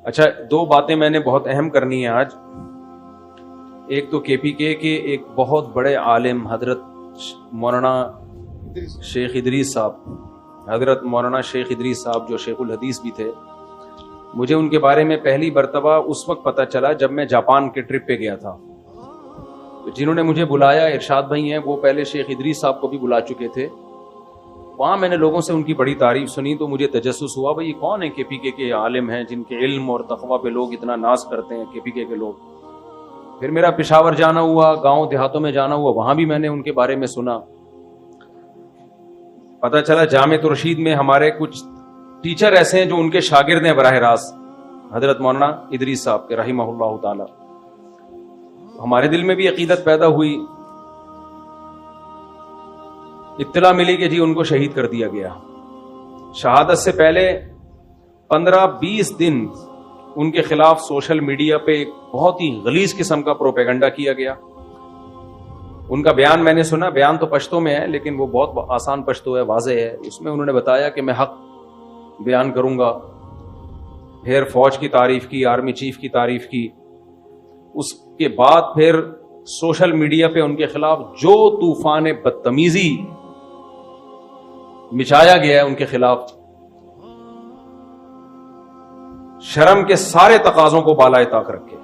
اچھا، دو باتیں میں نے بہت اہم کرنی ہیں آج. ایک تو کے پی کے ایک بہت بڑے عالم حضرت مولانا شیخ ادریس صاحب، حضرت مولانا شیخ ادریس صاحب جو شیخ الحدیث بھی تھے، مجھے ان کے بارے میں پہلی مرتبہ اس وقت پتہ چلا جب میں جاپان کے ٹرپ پہ گیا تھا. جنہوں نے مجھے بلایا ارشاد بھائی ہیں، وہ پہلے شیخ ادریس صاحب کو بھی بلا چکے تھے. وہاں میں نے لوگوں سے ان کی بڑی تعریف سنی تو مجھے تجسس ہوا بھائی یہ کون ہیں کے پی کے عالم ہیں جن کے علم اور تقویٰ پہ لوگ اتنا ناز کرتے ہیں کے پی کے لوگ. پھر میرا پشاور جانا ہوا، گاؤں دیہاتوں میں جانا ہوا، وہاں بھی میں نے ان کے بارے میں سنا. پتہ چلا جامعۃ الرشید میں ہمارے کچھ ٹیچر ایسے ہیں جو ان کے شاگرد ہیں براہ راست حضرت مولانا ادریس صاحب کے رحمہ اللہ تعالی. ہمارے دل میں بھی عقیدت پیدا ہوئی. اطلاع ملی کہ جی ان کو شہید کر دیا گیا. شہادت سے پہلے 15-20 دن ان کے خلاف سوشل میڈیا پہ ایک بہت ہی غلیظ قسم کا پروپیگنڈا کیا گیا. ان کا بیان میں نے سنا، بیان تو پشتو میں ہے لیکن وہ بہت آسان پشتو ہے، واضح ہے. اس میں انہوں نے بتایا کہ میں حق بیان کروں گا، پھر فوج کی تعریف کی، آرمی چیف کی تعریف کی. اس کے بعد پھر سوشل میڈیا پہ ان کے خلاف جو طوفان بدتمیزی مچایا گیا ہے ان کے خلاف، شرم کے سارے تقاضوں کو بالائے طاق رکھے.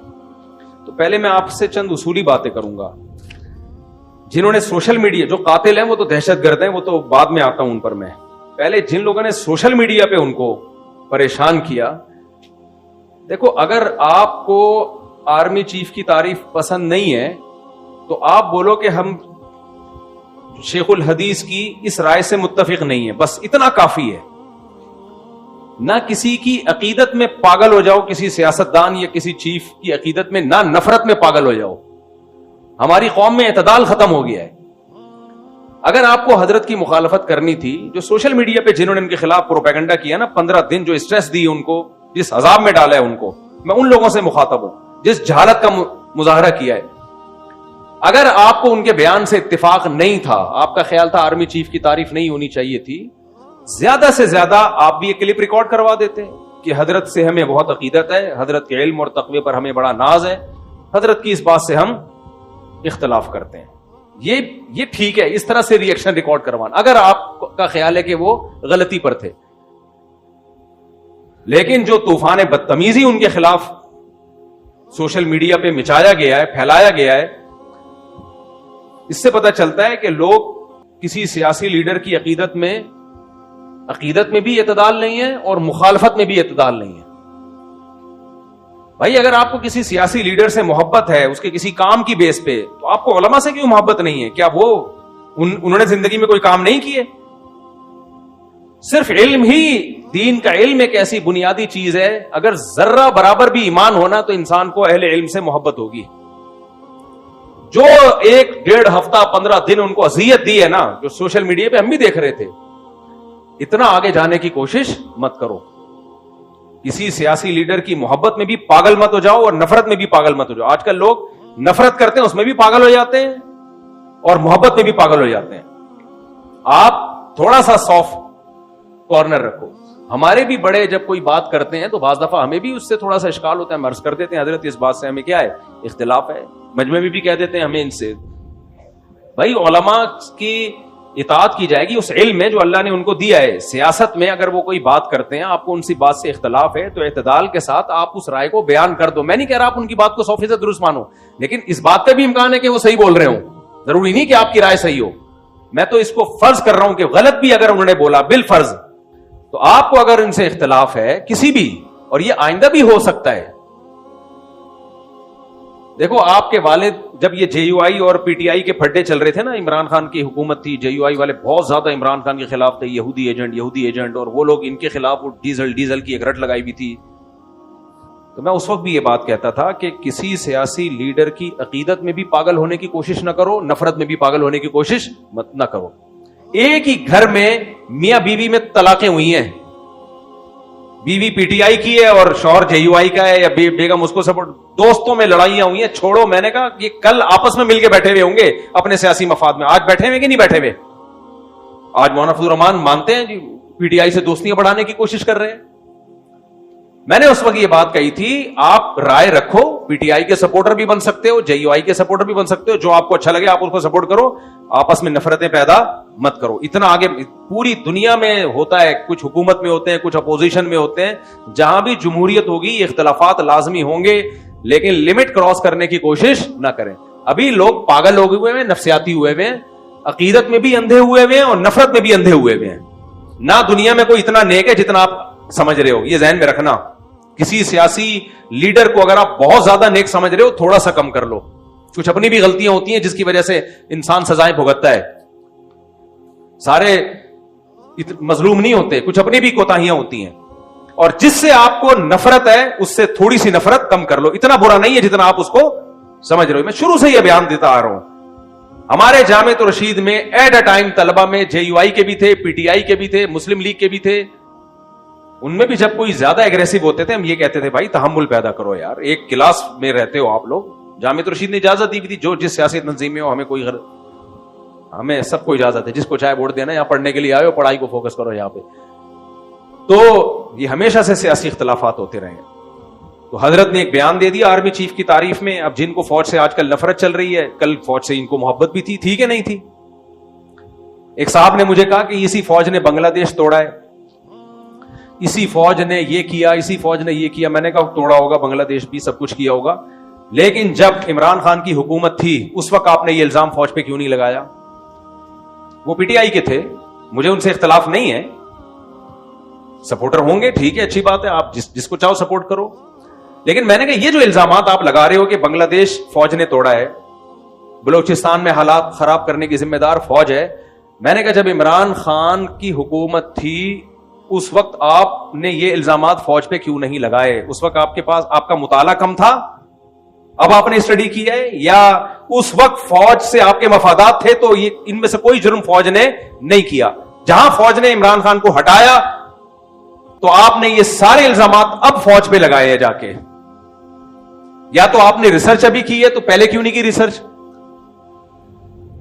تو پہلے میں آپ سے چند اصولی باتیں کروں گا. جنہوں نے سوشل میڈیا، جو قاتل ہیں وہ تو دہشت گرد ہیں، وہ تو بعد میں آتا ہوں ان پر. میں پہلے جن لوگوں نے سوشل میڈیا پہ ان کو پریشان کیا، دیکھو اگر آپ کو آرمی چیف کی تعریف پسند نہیں ہے تو آپ بولو کہ ہم شیخ الحدیث کی اس رائے سے متفق نہیں ہیں، بس اتنا کافی ہے. نہ کسی کی عقیدت میں پاگل ہو جاؤ، کسی سیاستدان یا کسی چیف کی عقیدت میں، نہ نفرت میں پاگل ہو جاؤ. ہماری قوم میں اعتدال ختم ہو گیا ہے. اگر آپ کو حضرت کی مخالفت کرنی تھی، جو سوشل میڈیا پہ جنہوں نے ان کے خلاف پروپیگنڈا کیا نا، 15 دن جو اسٹریس دی ان کو، جس عذاب میں ڈالا ہے ان کو، میں ان لوگوں سے مخاطب ہوں جس جہالت کا مظاہرہ کیا ہے. اگر آپ کو ان کے بیان سے اتفاق نہیں تھا، آپ کا خیال تھا آرمی چیف کی تعریف نہیں ہونی چاہیے تھی، زیادہ سے زیادہ آپ بھی یہ کلپ ریکارڈ کروا دیتے کہ حضرت سے ہمیں بہت عقیدت ہے، حضرت کے علم اور تقوی پر ہمیں بڑا ناز ہے، حضرت کی اس بات سے ہم اختلاف کرتے ہیں. یہ ٹھیک ہے اس طرح سے ریئیکشن ریکارڈ کروانا اگر آپ کا خیال ہے کہ وہ غلطی پر تھے. لیکن جو طوفان بدتمیزی ان کے خلاف سوشل میڈیا پہ مچایا گیا ہے، پھیلایا گیا ہے، اس سے پتہ چلتا ہے کہ لوگ کسی سیاسی لیڈر کی عقیدت میں بھی اعتدال نہیں ہے اور مخالفت میں بھی اعتدال نہیں ہے. بھائی اگر آپ کو کسی سیاسی لیڈر سے محبت ہے، اس کے کسی کام کی بیس پہ، تو آپ کو علماء سے کیوں محبت نہیں ہے؟ کیا وہ انہوں نے زندگی میں کوئی کام نہیں کیے؟ صرف علم ہی، دین کا علم ایک ایسی بنیادی چیز ہے، اگر ذرہ برابر بھی ایمان ہونا تو انسان کو اہل علم سے محبت ہوگی. جو 1-1.5 ہفتہ 15 دن ان کو اذیت دی ہے نا، جو سوشل میڈیا پہ ہم بھی دیکھ رہے تھے، اتنا آگے جانے کی کوشش مت کرو. کسی سیاسی لیڈر کی محبت میں بھی پاگل مت ہو جاؤ اور نفرت میں بھی پاگل مت ہو جاؤ. آج کل لوگ نفرت کرتے ہیں اس میں بھی پاگل ہو جاتے ہیں اور محبت میں بھی پاگل ہو جاتے ہیں. آپ تھوڑا سا سافٹ کارنر رکھو. ہمارے بھی بڑے جب کوئی بات کرتے ہیں تو بعض دفعہ ہمیں بھی اس سے تھوڑا سا اشکال ہوتا ہے، ہم عرض کر دیتے ہیں حضرت اس بات سے ہمیں کیا ہے، اختلاف ہے. مجمع میں بھی کہہ دیتے ہیں ہمیں ان سے. بھائی علماء کی اطاعت کی جائے گی اس علم میں جو اللہ نے ان کو دیا ہے. سیاست میں اگر وہ کوئی بات کرتے ہیں، آپ کو ان سی بات سے اختلاف ہے، تو اعتدال کے ساتھ آپ اس رائے کو بیان کر دو. میں نہیں کہہ رہا آپ ان کی بات کو 100% درست مانو، لیکن اس بات کا بھی امکان ہے کہ وہ صحیح بول رہے ہوں. ضروری نہیں کہ آپ کی رائے صحیح ہو. میں تو اس کو فرض کر رہا ہوں کہ غلط بھی اگر انہوں نے بولا بالفرض، تو آپ کو اگر ان سے اختلاف ہے کسی بھی، اور یہ آئندہ بھی ہو سکتا ہے. دیکھو آپ کے والد جب یہ جے یو آئی اور پی ٹی آئی کے پھڈے چل رہے تھے نا، عمران خان کی حکومت تھی، جے یو آئی والے بہت زیادہ عمران خان کے خلاف تھے، یہودی ایجنٹ، اور وہ لوگ ان کے خلاف ڈیزل کی ایک رٹ لگائی بھی تھی. تو میں اس وقت بھی یہ بات کہتا تھا کہ کسی سیاسی لیڈر کی عقیدت میں بھی پاگل ہونے کی کوشش نہ کرو، نفرت میں بھی پاگل ہونے کی کوشش نہ کرو. ایک ہی گھر میں میاں بیوی میں طلاقیں ہوئی ہیں، بیوی پی ٹی آئی کی ہے اور شوہر جے یو آئی کا ہے، یا بیگم اس کو سپورٹ. دوستوں میں لڑائیاں ہوئی ہیں، چھوڑو. میں نے کہا کہ کل آپس میں مل کے بیٹھے ہوئے ہوں گے اپنے سیاسی مفاد میں. آج بیٹھے ہوئے کہ نہیں بیٹھے ہوئے؟ آج مولانا فضل الرحمان مانتے ہیں جی پی ٹی آئی سے دوستیاں بڑھانے کی کوشش کر رہے ہیں. میں نے اس وقت یہ بات کہی تھی, آپ رائے رکھو, پی ٹی آئی کے سپورٹر بھی بن سکتے ہو, جے یو آئی کے سپورٹر بھی بن سکتے ہو, جو آپ کو اچھا لگے آپ اس کو سپورٹ کرو, آپس میں نفرتیں پیدا مت کرو. اتنا آگے پوری دنیا میں ہوتا ہے, کچھ حکومت میں ہوتے ہیں, کچھ اپوزیشن میں ہوتے ہیں, جہاں بھی جمہوریت ہوگی اختلافات لازمی ہوں گے, لیکن لمٹ کراس کرنے کی کوشش نہ کریں. ابھی لوگ پاگل ہو ہوئے ہیں, نفسیاتی ہوئے ہوئے ہیں, عقیدت میں بھی اندھے ہوئے ہوئے ہیں اور نفرت میں بھی اندھے ہوئے ہوئے ہیں. نہ دنیا میں کوئی اتنا نیک ہے جتنا آپ سمجھ رہے ہو, یہ ذہن میں رکھنا. کسی سیاسی لیڈر کو اگر آپ بہت زیادہ نیک سمجھ رہے ہو, تھوڑا سا کم کر لو. کچھ اپنی بھی غلطیاں ہوتی ہیں جس کی وجہ سے انسان سزائیں بھگتتا ہے. سارے مظلوم نہیں ہوتے, کچھ اپنی بھی کوتاہیاں ہوتی ہیں. اور جس سے آپ کو نفرت ہے اس سے تھوڑی سی نفرت کم کر لو. اتنا برا نہیں ہے جتنا آپ اس کو سمجھ رہے ہو. میں شروع سے یہ بیان دیتا آ رہا ہوں. ہمارے جامعۃ الرشید میں ایٹ اے ٹائم طلبہ میں جے یو آئی کے بھی تھے, پی ٹی آئی کے بھی تھے, مسلم لیگ کے بھی تھے. ان میں بھی جب کوئی زیادہ ایگریسو ہوتے تھے, ہم یہ کہتے تھے بھائی تحمل پیدا کرو یار, ایک کلاس میں رہتے ہو آپ لوگ. جامعۃ الرشید نے اجازت دی تھی, جو جس سیاسی تنظیم میں ہو, ہمیں سب کو اجازت ہے, جس کو چاہے ووٹ دینا, یہاں پڑھنے کے لیے آئے ہو, پڑھائی کو فوکس کرو یہاں پہ. تو یہ ہمیشہ سے سیاسی اختلافات ہوتے رہے ہیں. تو حضرت نے ایک بیان دے دیا آرمی چیف کی تعریف میں. اب جن کو فوج سے آج کل نفرت چل رہی ہے, کل فوج سے ان کو محبت بھی تھی کہ نہیں تھی. ایک صاحب نے مجھے کہا کہ اسی فوج نے بنگلہ دیش توڑا ہے, اسی فوج نے یہ کیا, اسی فوج نے یہ کیا. میں نے کہا توڑا ہوگا بنگلہ دیش بھی, سب کچھ کیا ہوگا, لیکن جب عمران خان کی حکومت تھی اس وقت آپ نے یہ الزام فوج پہ کیوں نہیں لگایا؟ وہ پی ٹی آئی کے تھے, مجھے ان سے اختلاف نہیں ہے, سپورٹر ہوں گے ٹھیک ہے, اچھی بات ہے, آپ جس کو چاہو سپورٹ کرو. لیکن میں نے کہا یہ جو الزامات آپ لگا رہے ہو کہ بنگلہ دیش فوج نے توڑا ہے, بلوچستان میں حالات خراب کرنے کی ذمہ دار فوج ہے, میں نے کہا جب عمران خان کی حکومت تھی اس وقت آپ نے یہ الزامات فوج پہ کیوں نہیں لگائے؟ اس وقت آپ کے پاس آپ کا مطالعہ کم تھا, اب آپ نے اسٹڈی کیا ہے, یا اس وقت فوج سے آپ کے مفادات تھے تو یہ ان میں سے کوئی جرم فوج نے نہیں کیا؟ جہاں فوج نے عمران خان کو ہٹایا تو آپ نے یہ سارے الزامات اب فوج پہ لگائے ہیں جا کے. یا تو آپ نے ریسرچ ابھی کی ہے تو پہلے کیوں نہیں کی ریسرچ؟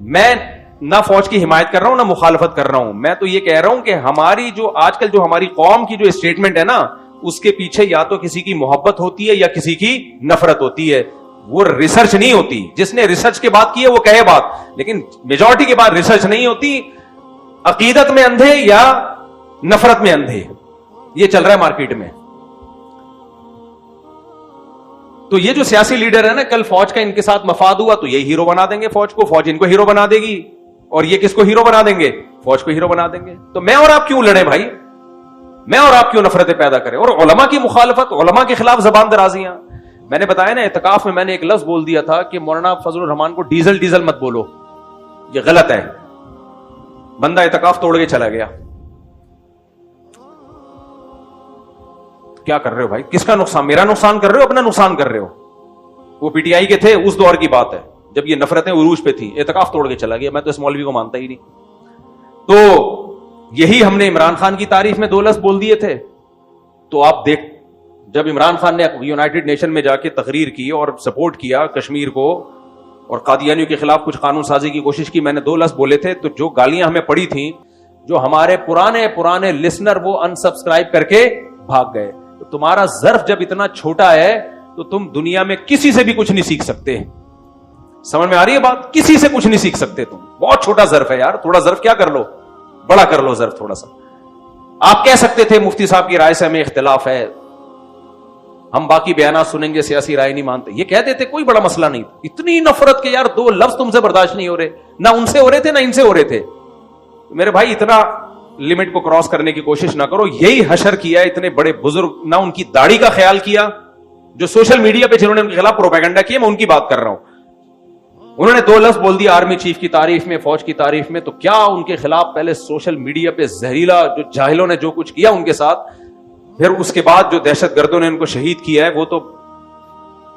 میں نہ فوج کی حمایت کر رہا ہوں نہ مخالفت کر رہا ہوں, میں تو یہ کہہ رہا ہوں کہ ہماری جو آج کل جو ہماری قوم کی جو اسٹیٹمنٹ ہے نا, اس کے پیچھے یا تو کسی کی محبت ہوتی ہے یا کسی کی نفرت ہوتی ہے, وہ ریسرچ نہیں ہوتی. جس نے ریسرچ کے بات کی ہے وہ کہے بات, لیکن میجورٹی کے بعد ریسرچ نہیں ہوتی. عقیدت میں اندھے یا نفرت میں اندھے, یہ چل رہا ہے مارکیٹ میں. تو یہ جو سیاسی لیڈر ہے نا, کل فوج کا ان کے ساتھ مفاد ہوا تو یہ ہیرو بنا دیں گے فوج کو, فوج ان کو ہیرو بنا دے گی, اور یہ کس کو ہیرو بنا دیں گے؟ فوج کو ہیرو بنا دیں گے. تو میں اور آپ کیوں لڑیں بھائی؟ میں اور آپ کیوں نفرتیں پیدا کریں؟ اور علماء کی مخالفت, علماء کے خلاف زبان درازیاں. میں نے بتایا نا اعتکاف میں میں نے ایک لفظ بول دیا تھا کہ مولانا فضل الرحمان کو ڈیزل مت بولو, یہ غلط ہے. بندہ اعتکاف توڑ کے چلا گیا. کیا کر رہے ہو بھائی؟ کس کا نقصان؟ میرا نقصان کر رہے ہو, اپنا نقصان کر رہے ہو. وہ پی ٹی آئی کے تھے, اس دور کی بات ہے جب یہ نفرتیں عروج پہ تھی, اعتکاف توڑ کے چلا گیا. میں تو اس مولوی کو مانتا ہی نہیں. تو یہی ہم نے عمران خان کی تعریف میں 2 لفظ بول دیے تھے. تو آپ دیکھ, جب عمران خان نے یونائٹڈ نیشن میں جا کے تقریر کی اور سپورٹ کیا کشمیر کو اور قادیانیوں کے خلاف کچھ قانون سازی کی کوشش کی, میں نے 2 لفظ بولے تھے. تو جو گالیاں ہمیں پڑی تھیں, جو ہمارے پرانے لسنر وہ انسبسکرائب کر کے بھاگ گئے. تو تمہارا ظرف جب اتنا چھوٹا ہے تو تم دنیا میں کسی سے بھی کچھ نہیں سیکھ سکتے. سمجھ میں آ رہی ہے بات؟ کسی سے کچھ نہیں سیکھ سکتے تم. بہت چھوٹا ظرف ہے یار, تھوڑا ظرف کیا کر لو, بڑا کر لو ظرف تھوڑا سا. آپ کہہ سکتے تھے مفتی صاحب کی رائے سے ہمیں اختلاف ہے, ہم باقی بیانات سنیں گے, سیاسی رائے نہیں مانتے, یہ کہہ دیتے, کوئی بڑا مسئلہ نہیں. اتنی نفرت کہ یار 2 لفظ تم سے برداشت نہیں ہو رہے, نہ ان سے ہو رہے تھے نہ ان سے ہو رہے تھے. میرے بھائی اتنا لمٹ کو کراس کرنے کی کوشش نہ کرو. یہی حشر کیا اتنے بڑے بزرگ, نہ ان کی داڑھی کا خیال کیا, جو سوشل میڈیا پہ جنہوں نے ان کے خلاف پروپیگنڈا کیا, میں ان کی بات کر رہا ہوں. انہوں نے 2 لفظ بول دیا آرمی چیف کی تعریف میں, فوج کی تعریف میں, تو کیا ان کے خلاف پہلے سوشل میڈیا پہ زہریلا جو جاہلوں نے جو کچھ کیا ان کے ساتھ, پھر اس کے بعد جو دہشت گردوں نے ان کو شہید کیا ہے, وہ تو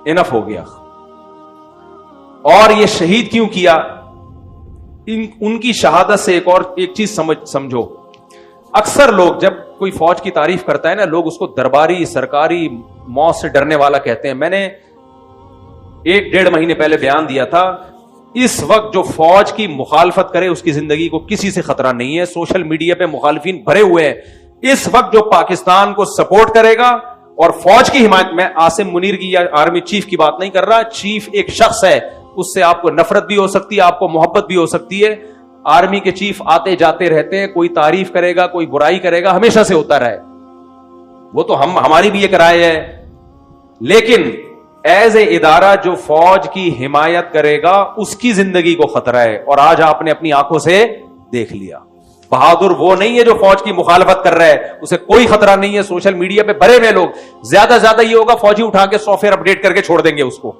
انف ہو گیا. اور یہ شہید کیوں کیا؟ ان کی شہادت سے ایک چیز سمجھو. اکثر لوگ جب کوئی فوج کی تعریف کرتا ہے نا, لوگ اس کو درباری سرکاری موت سے ڈرنے والا کہتے ہیں. میں نے 1-1.5 مہینے پہلے بیان دیا تھا, اس وقت جو فوج کی مخالفت کرے اس کی زندگی کو کسی سے خطرہ نہیں ہے. سوشل میڈیا پہ مخالفین بھرے ہوئے ہیں. اس وقت جو پاکستان کو سپورٹ کرے گا اور فوج کی حمایت. میں عاصم منیر کی یا آرمی چیف کی بات نہیں کر رہا. چیف ایک شخص ہے, اس سے آپ کو نفرت بھی ہو سکتی ہے, آپ کو محبت بھی ہو سکتی ہے. آرمی کے چیف آتے جاتے رہتے ہیں, کوئی تعریف کرے گا, کوئی برائی کرے گا, ہمیشہ سے ہوتا رہے, وہ تو ہماری بھی ایک رائے ہے. لیکن ایز اے ادارہ جو فوج کی حمایت کرے گا اس کی زندگی کو خطرہ ہے, اور آج آپ نے اپنی آنکھوں سے دیکھ لیا. بہادر وہ نہیں ہے جو فوج کی مخالفت کر رہا ہے, اسے کوئی خطرہ نہیں ہے. سوشل میڈیا پہ بھرے ہوئے لوگ, زیادہ زیادہ یہ ہوگا فوجی اٹھا کے سافٹ ویئر اپڈیٹ کر کے چھوڑ دیں گے اس کو.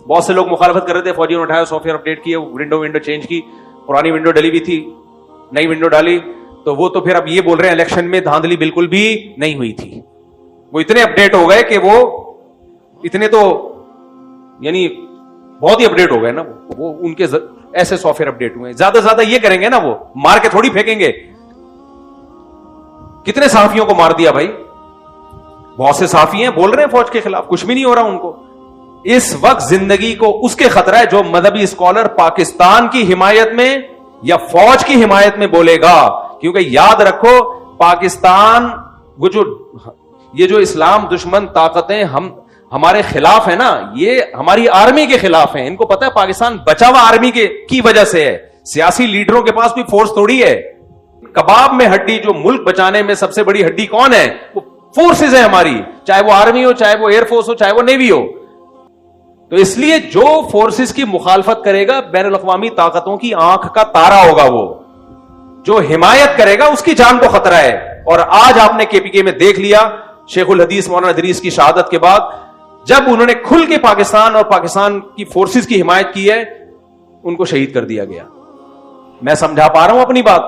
بہت سے لوگ مخالفت کر رہے تھے, فوجیوں نے اٹھایا, سافٹ ویئر اپڈیٹ کیے, ونڈو چینج کی, پرانی ونڈو ڈلی ہوئی تھی, نئی ونڈو ڈالی, تو وہ تو پھر اب یہ بول رہے ہیں الیکشن میں دھاندلی بالکل بھی نہیں ہوئی تھی. وہ اتنے اپڈیٹ ہو گئے کہ وہ اتنے تو یعنی بہت ہی اپڈیٹ ہو گئے نا, وہ ان کے ایسے سافٹ ویئر اپڈیٹ ہوئے. زیادہ زیادہ یہ کریں گے نا, وہ مار کے تھوڑی پھینکیں گے. کتنے صحافیوں کو مار دیا بھائی, بہت سے صحافی ہیں بول رہے ہیں فوج کے خلاف, کچھ بھی نہیں ہو رہا ان کو. اس وقت زندگی کو اس کے خطرہ ہے جو مذہبی اسکالر پاکستان کی حمایت میں یا فوج کی حمایت میں بولے گا. کیونکہ یاد رکھو پاکستان, وہ یہ جو اسلام دشمن طاقتیں ہمارے خلاف ہے نا, یہ ہماری آرمی کے خلاف ہیں. ان کو پتا ہے پاکستان بچا ہوا آرمی کی وجہ سے ہے. سیاسی لیڈروں کے پاس کوئی فورس تھوڑی ہے. کباب میں ہڈی, جو ملک بچانے میں سب سے بڑی ہڈی کون ہے, وہ فورسز ہے ہماری, چاہے وہ آرمی ہو, چاہے وہ ایئر فورس ہو, چاہے وہ نیوی ہو. تو اس لیے جو فورسز کی مخالفت کرے گا بین الاقوامی طاقتوں کی آنکھ کا تارا ہوگا. وہ جو حمایت کرے گا اس کی جان کو خطرہ ہے. اور آج آپ نے کے پی کے میں دیکھ لیا, شیخ الحدیث مولانا ادریس کی شہادت کے بعد جب انہوں نے کھل کے پاکستان اور پاکستان کی فورسز کی حمایت کی ہے, ان کو شہید کر دیا گیا. میں سمجھا پا رہا ہوں اپنی بات؟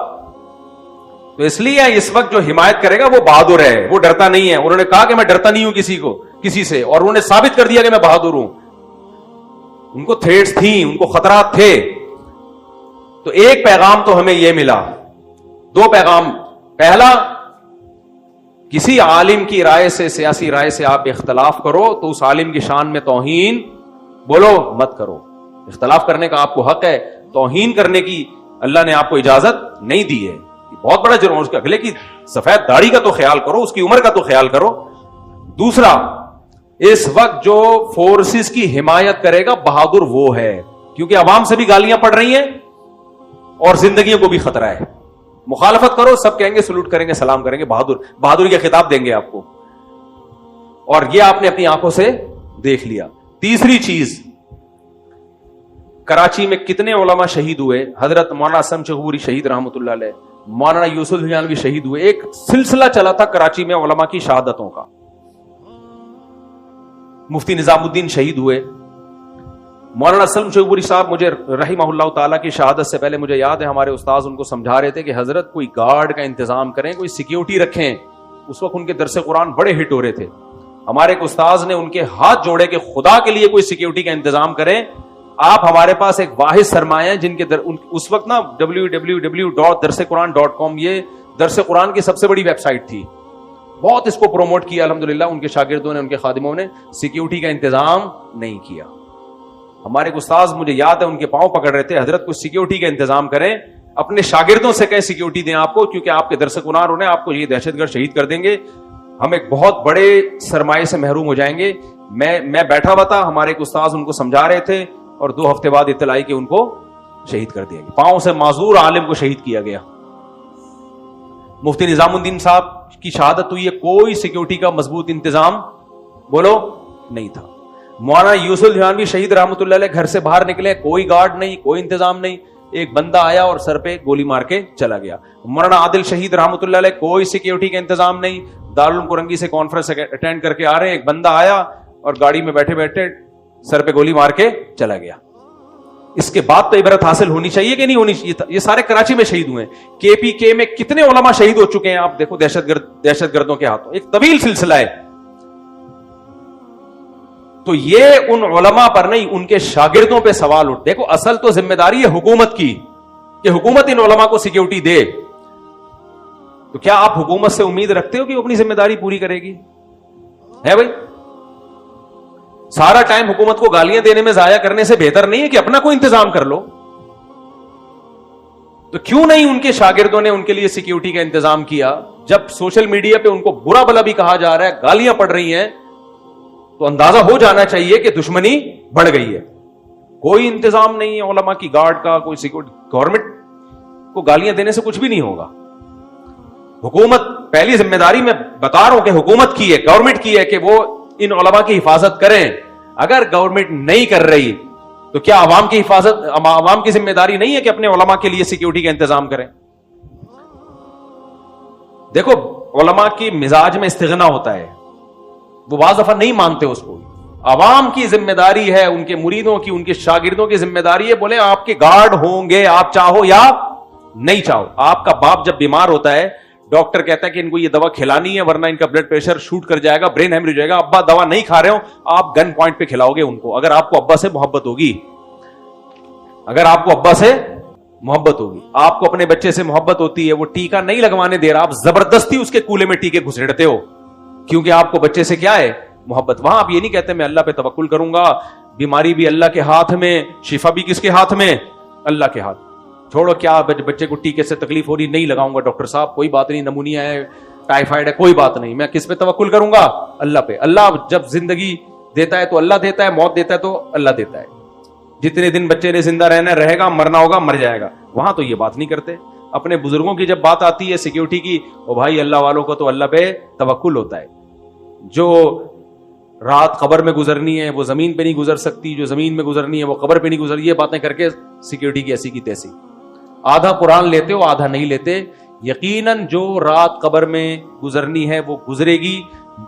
تو اس لیے اس وقت جو حمایت کرے گا وہ بہادر ہے, وہ ڈرتا نہیں ہے. انہوں نے کہا کہ میں ڈرتا نہیں ہوں کسی سے, اور انہوں نے ثابت کر دیا کہ میں بہادر ہوں. ان کو تھریٹس تھیں, ان کو خطرات تھے. تو ایک پیغام تو ہمیں یہ ملا, دو پیغام. پہلا, کسی عالم کی رائے سے, سیاسی رائے سے آپ اختلاف کرو تو اس عالم کی شان میں توہین بولو مت کرو. اختلاف کرنے کا آپ کو حق ہے, توہین کرنے کی اللہ نے آپ کو اجازت نہیں دی ہے. بہت بڑا جرم. اس کے اگلے کی سفید داڑھی کا تو خیال کرو, اس کی عمر کا تو خیال کرو. دوسرا, اس وقت جو فورسز کی حمایت کرے گا بہادر وہ ہے, کیونکہ عوام سے بھی گالیاں پڑ رہی ہیں اور زندگیوں کو بھی خطرہ ہے. مخالفت کرو, سب کہیں گے سلوٹ کریں گے, سلام کریں گے, بہادری کا خطاب دیں گے آپ کو. اور یہ آپ نے اپنی آنکھوں سے دیکھ لیا. تیسری چیز, کراچی میں کتنے علماء شہید ہوئے. حضرت مولانا اسلم چغوری شہید رحمۃ اللہ علیہ, مولانا یوسف حجانوی شہید ہوئے. ایک سلسلہ چلا تھا کراچی میں علماء کی شہادتوں کا. مفتی نظام الدین شہید ہوئے. مولانا اسلم چغوری صاحب, مجھے رحمہ اللہ تعالیٰ کی شہادت سے پہلے مجھے یاد ہے ہمارے استاذ ان کو سمجھا رہے تھے کہ حضرت کوئی گارڈ کا انتظام کریں, کوئی سیکیورٹی رکھیں. اس وقت ان کے درس قرآن بڑے ہٹ ہو رہے تھے. ہمارے ایک استاذ نے ان کے ہاتھ جوڑے کہ خدا کے لیے کوئی سیکیورٹی کا انتظام کریں. آپ ہمارے پاس ایک واحد سرمایہ جن کے اس وقت نا www.darsequran.com یہ درس قرآن کی سب سے بڑی ویب سائٹ تھی. بہت اس کو پروموٹ کیا الحمدللہ. ان کے شاگردوں نے, ان کے خادموں نے سیکیورٹی کا انتظام نہیں کیا. ہمارے استاذ مجھے یاد ہے ان کے پاؤں پکڑ رہے تھے, حضرت کچھ سیکیورٹی کا انتظام کریں, اپنے شاگردوں سے کہیں سیکیورٹی دیں آپ کو, کیونکہ آپ کے درس قرآن انہیں آپ کو یہ دہشت گرد شہید کر دیں گے, ہم ایک بہت بڑے سرمایے سے محروم ہو جائیں گے. میں بیٹھا ہوا تھا, ہمارے ایک استاذ ان کو سمجھا رہے تھے, اور 2 ہفتے بعد اطلاع آئی کہ ان کو شہید کر دیا گیا. پاؤں سے معذور عالم کو شہید کیا گیا. مفتی نظام الدین صاحب کی شہادت ہوئی ہے, کوئی سیکیورٹی کا مضبوط انتظام بولو نہیں تھا. مولانا یوسف حجانوی شہید رحمۃ اللہ علیہ گھر سے باہر نکلے, کوئی گارڈ نہیں, کوئی انتظام نہیں. ایک بندہ آیا اور سر پہ گولی مار کے چلا گیا. مولانا عادل شہید رحمۃ اللہ علیہ, کوئی سیکیورٹی کا انتظام نہیں. دارالعلوم کرنگی سے کانفرنس اٹینڈ کر کے آ رہے, ایک بندہ آیا اور گاڑی میں بیٹھے بیٹھے سر پہ گولی مار کے چلا گیا. اس کے بعد تو عبرت حاصل ہونی چاہیے کہ نہیں ہونی چاہیے. یہ سارے کراچی میں شہید ہوئے ہیں. کے پی کے میں کتنے علماء شہید ہو چکے ہیں آپ دیکھو, دہشت گردوں کے ہاتھوں. ایک طویل سلسلہ ہے. تو یہ ان علماء پر نہیں, ان کے شاگردوں پہ سوال اٹھ. دیکھو اصل تو ذمہ داری ہے حکومت کی کہ حکومت ان علماء کو سیکیورٹی دے. تو کیا آپ حکومت سے امید رکھتے ہو کہ وہ اپنی ذمہ داری پوری کرے گی؟ ہے بھائی, سارا ٹائم حکومت کو گالیاں دینے میں ضائع کرنے سے بہتر نہیں ہے کہ اپنا کوئی انتظام کر لو. تو کیوں نہیں ان کے شاگردوں نے ان کے لیے سیکیورٹی کا انتظام کیا؟ جب سوشل میڈیا پہ ان کو برا بھلا بھی کہا جا رہا ہے, گالیاں پڑ رہی ہیں, تو اندازہ ہو جانا چاہیے کہ دشمنی بڑھ گئی ہے. کوئی انتظام نہیں ہے علماء کی گارڈ کا, کوئی سیکورٹی. گورنمنٹ کو گالیاں دینے سے کچھ بھی نہیں ہوگا. حکومت, پہلی ذمہ داری میں بتا رہا ہوں کہ حکومت کی ہے, گورنمنٹ کی ہے کہ وہ ان علماء کی حفاظت کریں. اگر گورنمنٹ نہیں کر رہی تو کیا عوام کی حفاظت, عوام کی ذمہ داری نہیں ہے کہ اپنے علماء کے لیے سیکیورٹی کا انتظام کریں؟ دیکھو علماء کی مزاج میں استغنا ہوتا ہے, وہ بعض دفعہ نہیں مانتے اس کو. عوام کی ذمہ داری ہے, ان کے مریدوں کی, ان کے شاگردوں کی ذمہ داری ہے. بولے آپ کے گارڈ ہوں گے, آپ چاہو یا نہیں چاہو. آپ کا باپ جب بیمار ہوتا ہے, ڈاکٹر کہتا ہے کہ ان کو یہ دوا کھلانی ہے ورنہ ان کا بلڈ پریشر شوٹ کر جائے گا, برین ہیمریج ہو جائے گا. ابا دوا نہیں کھا رہے ہو, آپ گن پوائنٹ پہ کھلاؤ گے ان کو. اگر آپ کو ابا سے محبت ہوگی, اگر آپ کو ابا سے محبت ہوگی, آپ کو اپنے بچے سے محبت ہوتی ہے, وہ ٹیکا نہیں لگوانے دے رہا, آپ زبردستی اس کے کولے میں ٹیکے گھسیڑتے ہو کیونکہ آپ کو بچے سے کیا ہے, محبت. وہاں آپ یہ نہیں کہتے میں اللہ پہ توکل کروں گا, بیماری بھی اللہ کے ہاتھ میں, شفا بھی کس کے ہاتھ میں, اللہ کے ہاتھ. چھوڑو کیا بچے کو ٹیکے سے تکلیف ہو رہی, نہیں لگاؤں گا ڈاکٹر صاحب, کوئی بات نہیں, نمونیا ہے, ٹائیفائڈ ہے, کوئی بات نہیں. میں کس پہ توکل کروں گا؟ اللہ پہ. اللہ جب زندگی دیتا ہے تو اللہ دیتا ہے, موت دیتا ہے تو اللہ دیتا ہے. جتنے دن بچے نے زندہ رہنا رہے گا, مرنا ہوگا مر جائے گا. وہاں تو یہ بات نہیں کرتے. اپنے بزرگوں کی جب بات آتی ہے سیکیورٹی کی, او بھائی اللہ والوں کو تو اللہ پہ توکل ہوتا ہے. جو رات قبر میں گزرنی ہے وہ زمین پہ نہیں گزر سکتی, جو زمین میں گزرنی ہے وہ قبر پہ نہیں گزر. یہ باتیں کر کے سیکیورٹی کی ایسی کی تیسی. آدھا قرآن لیتے ہو, آدھا نہیں لیتے. یقیناً جو رات قبر میں گزرنی ہے وہ گزرے گی,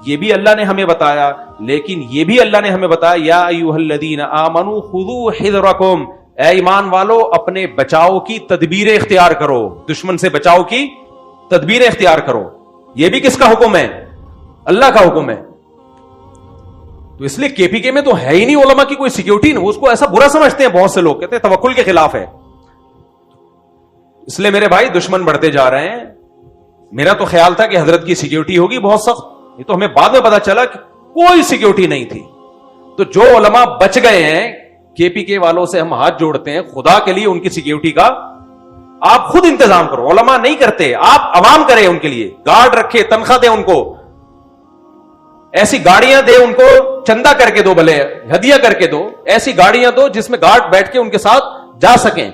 یہ بھی اللہ نے ہمیں بتایا. لیکن یہ بھی اللہ نے ہمیں بتایا, یا ایھا الذین آمنوا خذوا حذرکم, اے ایمان والو اپنے بچاؤ کی تدبیریں اختیار کرو, دشمن سے بچاؤ کی تدبیریں اختیار کرو. یہ بھی کس کا حکم ہے؟ اللہ کا حکم ہے. تو اس لیے کے پی کے میں تو ہے ہی نہیں علماء کی کوئی سیکیورٹی. اس کو ایسا برا سمجھتے ہیں بہت سے لوگ, کہتے ہیں توکل کے خلاف ہے. اس لیے میرے بھائی دشمن بڑھتے جا رہے ہیں. میرا تو خیال تھا کہ حضرت کی سیکیورٹی ہوگی بہت سخت, یہ تو ہمیں بعد میں پتا چلا کہ کوئی سیکیورٹی نہیں تھی. تو جو علماء بچ گئے ہیں, کے پی کے والوں سے ہم ہاتھ جوڑتے ہیں, خدا کے لیے ان کی سیکیورٹی کا آپ خود انتظام کرو. علماء نہیں کرتے, آپ عوام کریں ان کے لیے, گارڈ رکھے, تنخواہ دیں ان کو, ایسی گاڑیاں دے ان کو, چندہ کر کے دو, بھلے ہدیہ کر کے دو, ایسی گاڑیاں دو جس میں گارڈ بیٹھ کے ان کے ساتھ جا سکیں.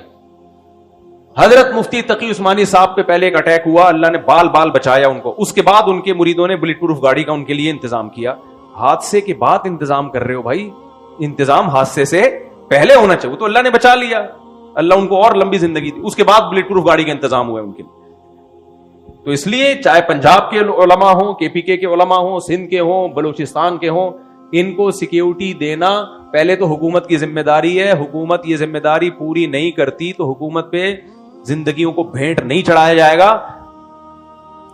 حضرت مفتی تقی عثمانی صاحب پہ پہلے ایک اٹیک ہوا, اللہ نے بال بال بچایا ان کو. اس کے بعد ان کے مریدوں نے بلٹ پروف گاڑی کا ان کے لیے انتظام کیا. حادثے کے بعد انتظام کر رہے ہو بھائی, انتظام حادثے سے پہلے ہونا چاہیے. تو اللہ نے بچا لیا, اللہ ان کو اور لمبی زندگی دی, اس کے بعد بلٹ پروف گاڑی کا انتظام ہوا ہے ان کے لیے. تو اس لیے چاہے پنجاب کے علماء ہوں, کے پی کے علماء ہوں, سندھ کے ہوں, بلوچستان کے ہوں, ان کو سیکیورٹی دینا پہلے تو حکومت کی ذمہ داری ہے. حکومت یہ ذمہ داری پوری نہیں کرتی تو حکومت پہ زندگیوں کو بھینٹ نہیں چڑھایا جائے گا.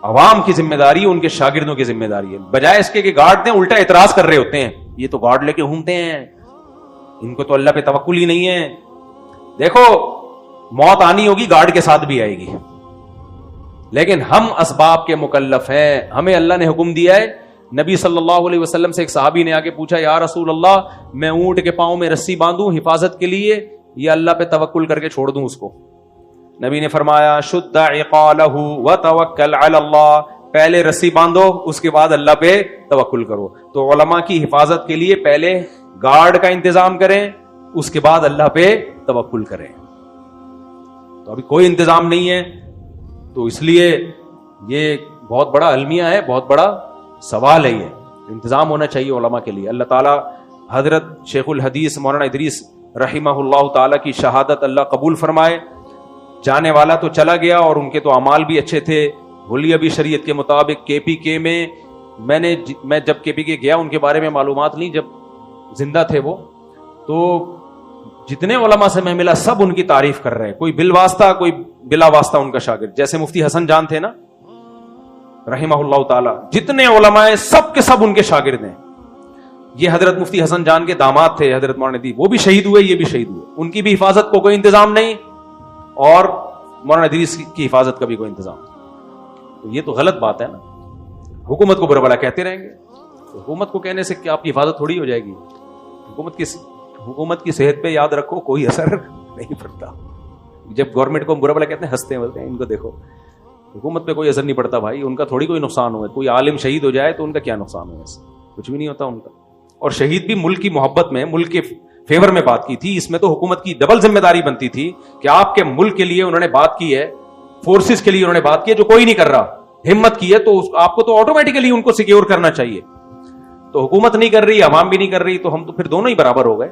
عوام کی ذمہ داری, ان کے شاگردوں کی ذمہ داری ہے. بجائے اس کے کہ گارڈ دیں, الٹا اعتراض کر رہے ہوتے ہیں, یہ تو گارڈ لے کے گھومتے ہیں, ان کو تو اللہ پہ توکل ہی نہیں ہے. دیکھو موت آنی ہوگی گارڈ کے ساتھ بھی آئے گی, لیکن ہم اسباب کے مکلف ہیں. ہمیں اللہ نے حکم دیا ہے. نبی صلی اللہ علیہ وسلم سے ایک صحابی نے آ کے پوچھا, یا رسول اللہ میں اونٹ کے پاؤں میں رسی باندھوں حفاظت کے لیے یا اللہ پہ توکل کر کے چھوڑ دوں اس کو؟ نبی نے فرمایا, شد عقالہ وتوکل علی اللہ, پہلے رسی باندھو اس کے بعد اللہ پہ توکل کرو. تو علماء کی حفاظت کے لیے پہلے گارڈ کا انتظام کریں, اس کے بعد اللہ پہ توکل کریں. تو ابھی کوئی انتظام نہیں ہے, تو اس لیے یہ بہت بڑا المیہ ہے, بہت بڑا سوال ہے. یہ انتظام ہونا چاہیے علماء کے لیے. اللہ تعالیٰ حضرت شیخ الحدیث مولانا ادریس رحمہ اللہ تعالیٰ کی شہادت اللہ قبول فرمائے. جانے والا تو چلا گیا اور ان کے تو اعمال بھی اچھے تھے, حلیہ بھی شریعت کے مطابق. کے پی کے میں میں جب کے پی کے گیا ان کے بارے میں معلومات نہیں, جب زندہ تھے وہ, تو جتنے علماء سے میں ملا سب ان کی تعریف کر رہے ہیں, کوئی بالواسطہ کوئی بلا واسطہ ان کا شاگرد. جیسے مفتی حسن جان تھے نا رحمہ اللہ تعالی, جتنے علماء سب کے سب ان کے شاگرد ہیں. یہ حضرت مفتی حسن جان کے داماد تھے حضرت مولانا ادریس, وہ بھی شہید ہوئے, یہ بھی شہید ہوئے. ان کی بھی حفاظت کو کوئی انتظام نہیں, اور مولانا ادریس کی حفاظت کا بھی کوئی انتظام. تو یہ تو غلط بات ہے نا. حکومت کو برا بڑا کہتے رہیں گے, حکومت کو کہنے سے کہ آپ کی حفاظت تھوڑی ہو جائے گی. حکومت کی صحت پہ یاد رکھو کوئی اثر نہیں پڑتا. جب گورنمنٹ کو برا بلا کہتے ہیں ہنستے ہیں، بولتے ہیں ان کو دیکھو، حکومت پہ کوئی اثر نہیں پڑتا بھائی، ان کا تھوڑی کوئی نقصان ہوا ہے، کوئی عالم شہید ہو جائے تو ان کا کیا نقصان ہوا ہے، کچھ بھی نہیں ہوتا ان کا. اور شہید بھی ملک کی محبت میں، ملک کے فیور میں بات کی تھی. اس میں تو حکومت کی ڈبل ذمہ داری بنتی تھی کہ آپ کے ملک کے لیے انہوں نے بات کی ہے، فورسز کے لیے انہوں نے بات کی ہے جو کوئی نہیں کر رہا، ہمت کی ہے تو آپ کو تو آٹومیٹیکلی ان کو سیکیور کرنا چاہیے. تو حکومت نہیں کر رہی، عوام بھی نہیں کر رہی، تو ہم تو پھر دونوں ہی برابر ہو گئے.